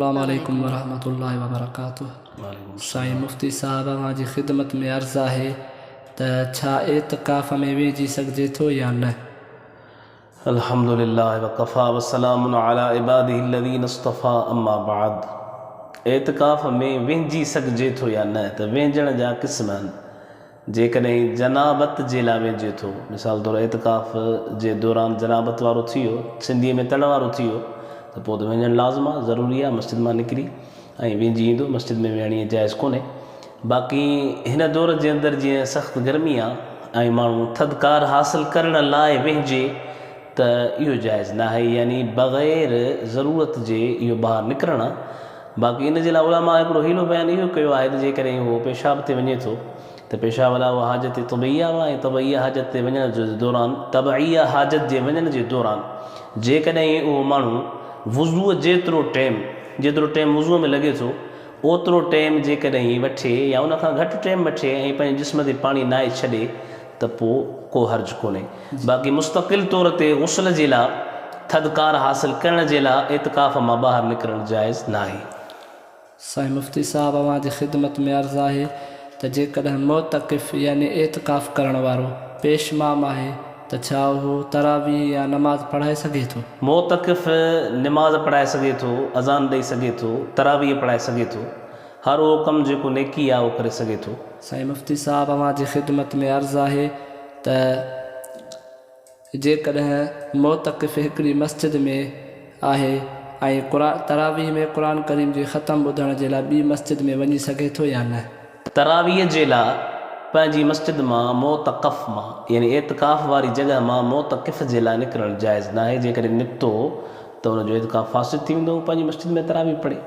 अस्सलामुअलैकुम वरहमतुल्लाहि वबरकातुहू। साईं मुफ्ती साहब जी ख़िदमत में अर्ज़ है त छा एतिकाफ़ में वेझी सघिजे थो या न? अल्हम्दुलिल्लाह वकफ़ा वसलामुन अला इबादिही अल्लज़ीना इस्तफ़ा अम्मा बाद। एतिकाफ़ में वेझी सघिजे थो या न, त वेझण जा क़िस्म आहिनि। जेकॾहिं जनाबत जे लाइ वेझे थो, मिसाल तौरु एतिकाफ़ जे दौरान जनाबत वारो थी वियो, सिंधीअ में तड़ वारो थी वियो, त पोइ त वञणु लाज़िम आहे, ज़रूरी आहे। मस्जिद मां निकिरी ऐं वेझी ईंदो, मस्जिद में वेहणी जाइज़ कोन्हे। बाक़ी हिन दौर जे अंदरि जीअं सख़्तु गर्मी आहे ऐं माण्हू थधिकार हासिलु करण लाइ वेझे, त इहो जाइज़ न आहे, यानी बग़ैर ज़रूरत जे इहो ॿाहिरि निकिरणु आहे। बाक़ी इन जे लाइ उलमा हिकिड़ो हीलो बयानु इहो कयो आहे त जेकॾहिं उहो पेशाब ते वञे थो त पेशाब वाला उहा हाजत तबैया आहे, ऐं तबैया हाजत ते वञण जे दौरान तबैया हाजत जे वञण जे दौरान जेकॾहिं उहो माण्हू वुज़ूअ जेतिरो टाइम वुज़ूअ में लॻे थो ओतिरो टाइम जेकॾहिं वठे या उनखां घटि टाइम वठे ऐं पंहिंजे जिस्म ते पाणी नाहे छॾे, त पोइ को हर्ज कोन्हे। बाक़ी मुस्तक़िल तौर ते ग़ुस्ल जे लाइ, थधिकार हासिलु करण जे लाइ एतिकाफ़ मां ॿाहिरि निकिरणु जाइज़ न आहे। साईं मुफ्ती साहब जी ख़िदमत में अर्ज़ आहे त जेकॾहिं मोतक़िफ़ यानी एतिकाफ़ करण वारो पेशमाम आहे त छा उहो तरावी या नमाज़ पढ़ाए सघे थो? मोतक़िफ़ नमाज़ पढ़ाए सघे थो, अज़ान ॾेई सघे थो, तरावीह पढ़ाए सघे थो, हर उहो कमु जेको नेकी आहे उहो करे सघे थो। साईं मुफ्ती साहब जी ख़िदमत में अर्ज़ आहे त जेकॾहिं मोतक़िफ़ हिकिड़ी मस्जिद में आहे ऐं तरावीह में क़ुरान करीम जी ख़तम ॿुधण जे लाइ ॿी मस्जिद में वञी सघे थो या न? तरावीह जे लाइ पंहिंजी मस्जिद मां मोतक़फ़ मां यानी एतिकाफ़ वारी जॻह मां मोतक़िफ़ जे लाइ निकिरणु जाइज़ न आहे। जेकॾहिं निकितो त हुनजो एतिकाफ़ फासिद थी वेंदो, पंहिंजी मस्जिद में तरावीह पढ़े।